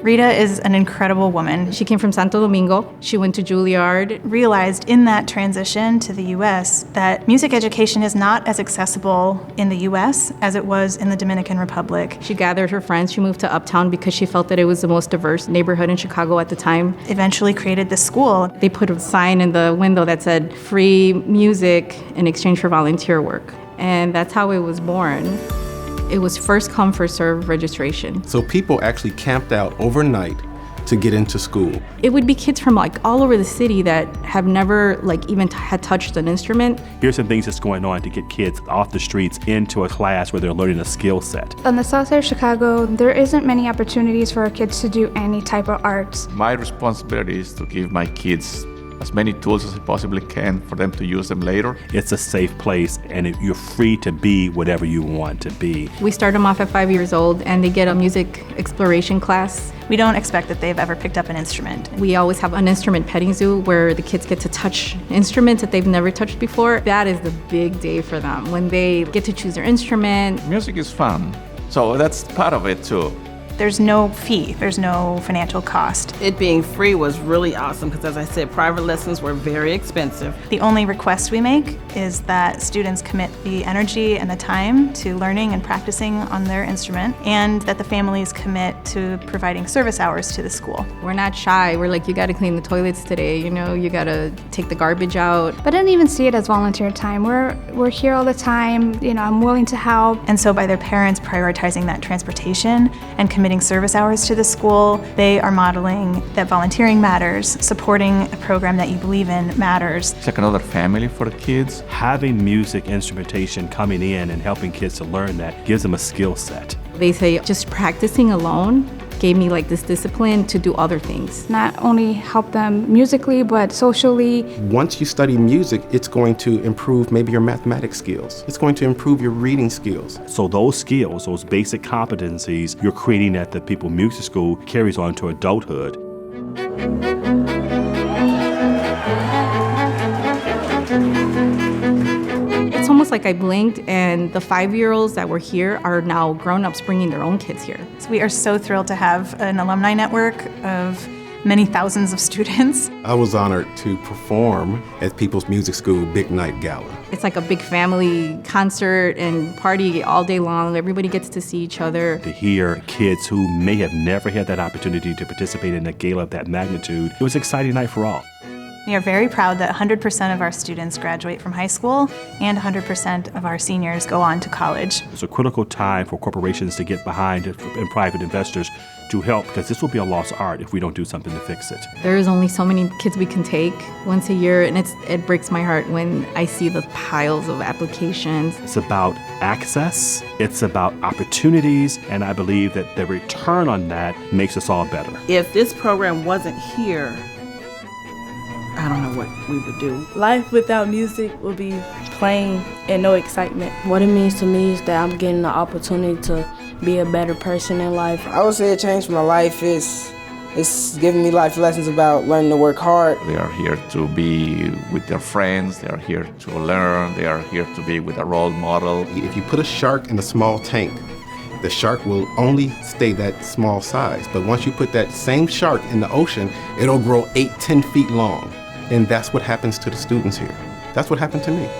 Rita is an incredible woman. She came from Santo Domingo. She went to Juilliard. Realized in that transition to the U.S. that music education is not as accessible in the U.S. as it was in the Dominican Republic. She gathered her friends. She moved to Uptown because she felt that it was the most diverse neighborhood in Chicago at the time. Eventually created this school. They put a sign in the window that said, "Free music in exchange for volunteer work." And that's how it was born. It was first come, first serve registration. So people actually camped out overnight to get into school. It would be kids from all over the city that have never even had touched an instrument. Here's some things that's going on to get kids off the streets into a class where they're learning a skill set. On the south side of Chicago, there isn't many opportunities for our kids to do any type of arts. My responsibility is to give my kids as many tools as I possibly can for them to use them later. It's a safe place, and you're free to be whatever you want to be. We start them off at 5 years old, and they get a music exploration class. We don't expect that they've ever picked up an instrument. We always have an instrument petting zoo where the kids get to touch instruments that they've never touched before. That is the big day for them, when they get to choose their instrument. Music is fun, so that's part of it too. There's no fee, there's no financial cost. It being free was really awesome because, as I said, private lessons were very expensive. The only request we make is that students commit the energy and the time to learning and practicing on their instrument, and that the families commit to providing service hours to the school. We're not shy. We're like, you gotta clean the toilets today, you gotta take the garbage out. But I didn't even see it as volunteer time. We're here all the time, I'm willing to help. And so by their parents prioritizing that transportation and committing service hours to the school, they are modeling that volunteering matters, supporting a program that you believe in matters. It's like another family for the kids. Having music instrumentation coming in and helping kids to learn that gives them a skill set. They say just practicing alone gave me this discipline to do other things. Not only help them musically, but socially. Once you study music, it's going to improve maybe your mathematics skills. It's going to improve your reading skills. So those skills, those basic competencies you're creating at the People Music School carries on to adulthood. It's almost like I blinked and the 5-year-olds that were here are now grown-ups bringing their own kids here. So we are so thrilled to have an alumni network of many thousands of students. I was honored to perform at People's Music School Big Night Gala. It's like a big family concert and party all day long. Everybody gets to see each other. To hear kids who may have never had that opportunity to participate in a gala of that magnitude, it was an exciting night for all. We are very proud that 100% of our students graduate from high school and 100% of our seniors go on to college. It's a critical time for corporations to get behind it and private investors to help, because this will be a lost art if we don't do something to fix it. There is only so many kids we can take once a year, and it breaks my heart when I see the piles of applications. It's about access, it's about opportunities, and I believe that the return on that makes us all better. If this program wasn't here, I don't know what we would do. Life without music would be plain and no excitement. What it means to me is that I'm getting the opportunity to be a better person in life. I would say it changed my life. It's giving me life lessons about learning to work hard. They are here to be with their friends, they are here to learn, they are here to be with a role model. If you put a shark in a small tank, the shark will only stay that small size. But once you put that same shark in the ocean, it'll grow 8-10 feet long. And that's what happens to the students here. That's what happened to me.